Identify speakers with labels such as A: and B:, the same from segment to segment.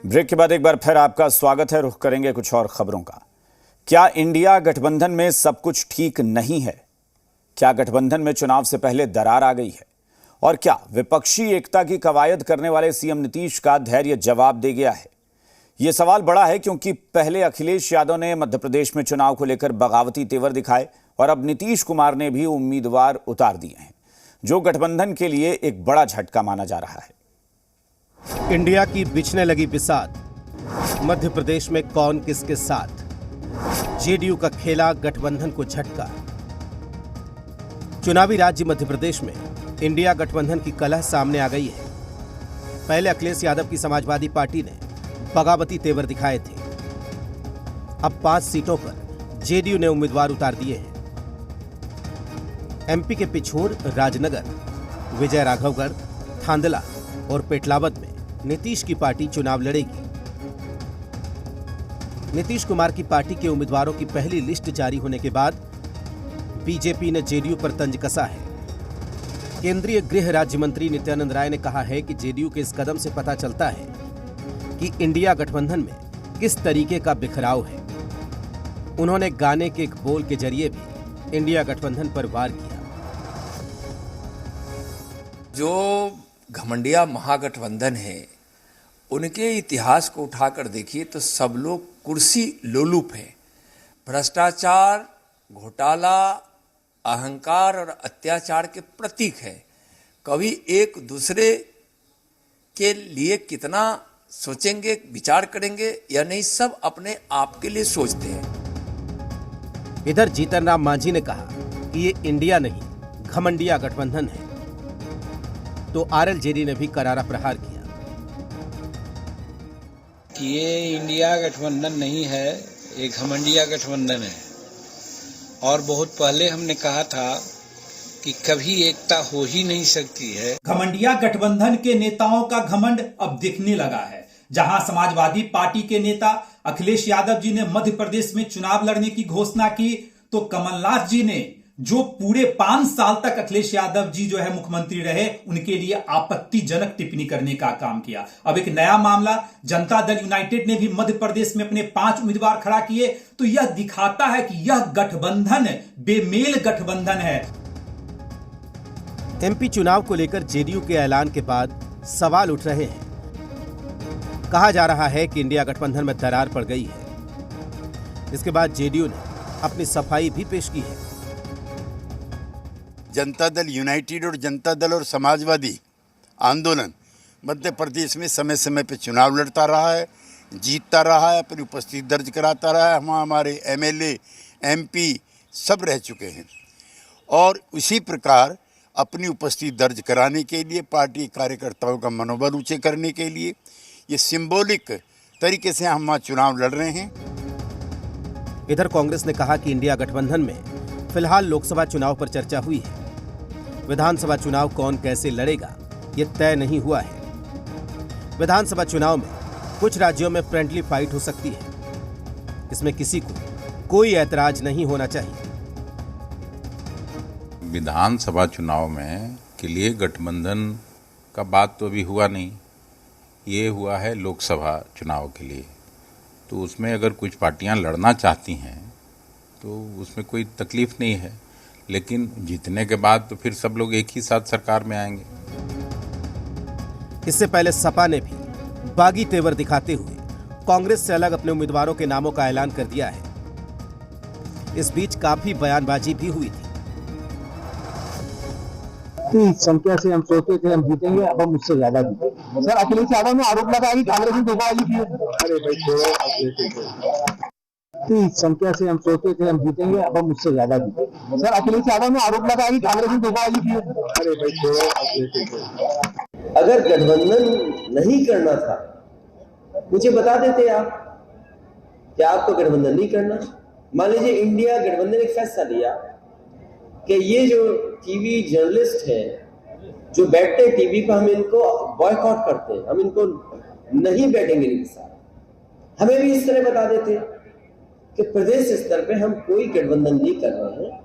A: Break के बाद एक बार फिर आपका स्वागत है। रुख करेंगे कुछ और खबरों का। क्या इंडिया गठबंधन में सब कुछ ठीक नहीं है? क्या गठबंधन में चुनाव से पहले दरार आ गई है? और क्या विपक्षी एकता की कवायद करने वाले सीएम नीतीश का धैर्य जवाब दे गया है? यह सवाल बड़ा है क्योंकि पहले अखिलेश यादव ने मध्य प्रदेश में चुनाव को लेकर बगावती तेवर दिखाए और अब नीतीश कुमार ने भी उम्मीदवार उतार दिए हैं, जो गठबंधन के लिए एक बड़ा झटका माना जा रहा है।
B: इंडिया की बिछने लगी बिसात, मध्य प्रदेश में कौन किसके साथ? जेडीयू का खेला गठबंधन को झटका। चुनावी राज्य मध्य प्रदेश में इंडिया गठबंधन की कलह सामने आ गई है। पहले अखिलेश यादव की समाजवादी पार्टी ने बगावती तेवर दिखाए थे। अब 5 सीटों पर जेडीयू ने उम्मीदवार उतार दिए हैं। एमपी के पिछोर, राजनगर, विजय राघवगढ़, थांदला और पेटलावद में नीतीश की पार्टी चुनाव लड़ेगी। नीतीश कुमार की पार्टी के उम्मीदवारों की पहली लिस्ट जारी होने के बाद बीजेपी ने जेडीयू पर तंज कसा है। केंद्रीय गृह राज्य मंत्री नित्यानंद राय ने कहा है कि जेडीयू के इस कदम से पता चलता है कि इंडिया गठबंधन में किस तरीके का बिखराव है। उन्होंने गाने के एक बोल के जरिए भी इंडिया गठबंधन पर वार किया।
C: जो घमंडिया महागठबंधन है, उनके इतिहास को उठाकर देखिए तो सब लोग कुर्सी लोलुप हैं। भ्रष्टाचार, घोटाला, अहंकार और अत्याचार के प्रतीक है। कभी एक दूसरे के लिए कितना सोचेंगे, विचार करेंगे या नहीं, सब अपने आप के लिए सोचते हैं।
B: इधर जीतन राम मांझी ने कहा कि ये इंडिया नहीं, घमंडिया गठबंधन है, तो आरएलजेडी ने भी करारा प्रहार किया।
D: ये इंडिया गठबंधन नहीं है, ये घमंडिया गठबंधन है। और बहुत पहले हमने कहा था कि कभी एकता हो ही नहीं सकती है।
E: घमंडिया गठबंधन के नेताओं का घमंड अब दिखने लगा है। जहां समाजवादी पार्टी के नेता अखिलेश यादव जी ने मध्य प्रदेश में चुनाव लड़ने की घोषणा की, तो कमलनाथ जी ने, जो पूरे 5 साल तक अखिलेश यादव जी जो है मुख्यमंत्री रहे, उनके लिए आपत्तिजनक टिप्पणी करने का काम किया। अब एक नया मामला, जनता दल यूनाइटेड ने भी मध्य प्रदेश में अपने 5 उम्मीदवार खड़ा किए, तो यह दिखाता है कि यह गठबंधन बेमेल गठबंधन है।
B: एमपी चुनाव को लेकर जेडीयू के ऐलान के बाद सवाल उठ रहे हैं। कहा जा रहा है कि इंडिया गठबंधन में दरार पड़ गई है। इसके बाद जेडीयू ने अपनी सफाई भी पेश की है।
F: जनता दल यूनाइटेड और जनता दल और समाजवादी आंदोलन मध्य प्रदेश में समय समय पर चुनाव लड़ता रहा है, जीतता रहा है, अपनी उपस्थिति दर्ज कराता रहा है। हमारे एमएलए, एमपी सब रह चुके हैं और उसी प्रकार अपनी उपस्थिति दर्ज कराने के लिए, पार्टी कार्यकर्ताओं का मनोबल ऊंचे करने के लिए, ये सिंबॉलिक तरीके से हम चुनाव लड़ रहे हैं।
B: इधर कांग्रेस ने कहा कि इंडिया गठबंधन में फिलहाल लोकसभा चुनाव पर चर्चा हुई है। विधानसभा चुनाव कौन कैसे लड़ेगा, ये तय नहीं हुआ है। विधानसभा चुनाव में कुछ राज्यों में फ्रेंडली फाइट हो सकती है। इसमें किसी को कोई ऐतराज नहीं होना चाहिए।
G: विधानसभा चुनाव में के लिए गठबंधन का बात तो अभी हुआ नहीं, ये हुआ है लोकसभा चुनाव के लिए। तो उसमें अगर कुछ पार्टियां लड़ना चाहती हैं तो उसमें कोई तकलीफ नहीं है, लेकिन जीतने के बाद तो फिर सब लोग एक ही साथ सरकार में आएंगे।
B: इससे पहले सपा ने भी बागी तेवर दिखाते हुए कांग्रेस से अलग अपने उम्मीदवारों के नामों का ऐलान कर दिया है। इस बीच काफी बयानबाजी भी हुई थी।
H: संख्या से हम सोचते थे हम जीतेंगे, अब हम उससे ज्यादा जीतेंगे। सर, अखिलेश यादव ने आरोप लगाया कि कांग्रेस ने धोखाधड़ी की है। अरे भाई छोड़ो, संख्या से हम सोचते थे हम जीतेंगे, अब हम उससे ज्यादा जीतेंगे। सर, अखिलेश यादव ने आरोप लगाया कि कांग्रेस ने धोखाधड़ी की है। अरे भाई छोड़ो,
I: अगर गठबंधन नहीं करना था मुझे बता देते आप कि आपको गठबंधन नहीं करना। मान लीजिए इंडिया गठबंधन ने फैसला लिया कि ये जो टीवी जर्नलिस्ट हैं जो बैठते हैं टीवी पर, हम इनको बॉयकॉट करते हैं, हम इनको नहीं बैठेंगे इनके साथ। हमें भी इस तरह बता देते कि प्रदेश स्तर पे हम कोई गठबंधन नहीं कर रहे हैं।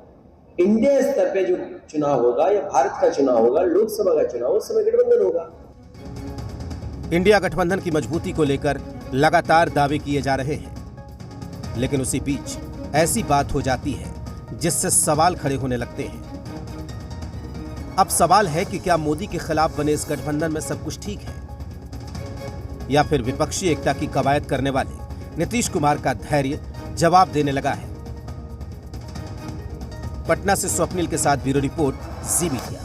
I: इंडिया स्तर पे जो चुनाव होगा या भारत का चुनाव होगा, लोकसभा का चुनाव, उस समय गठबंधन होगा।
B: इंडिया गठबंधन की मजबूती को लेकर लगातार दावे किए जा रहे हैं, लेकिन उसी बीच ऐसी बात हो जाती है जिससे सवाल खड़े होने लगते हैं। अब सवाल है कि क्या मोदी के खिलाफ बने इस गठबंधन में सब कुछ ठीक है, या फिर विपक्षी एकता की कवायद करने वाले नीतीश कुमार का धैर्य जवाब देने लगा है। पटना से स्वप्निल के साथ ब्यूरो रिपोर्ट, जी मीडिया।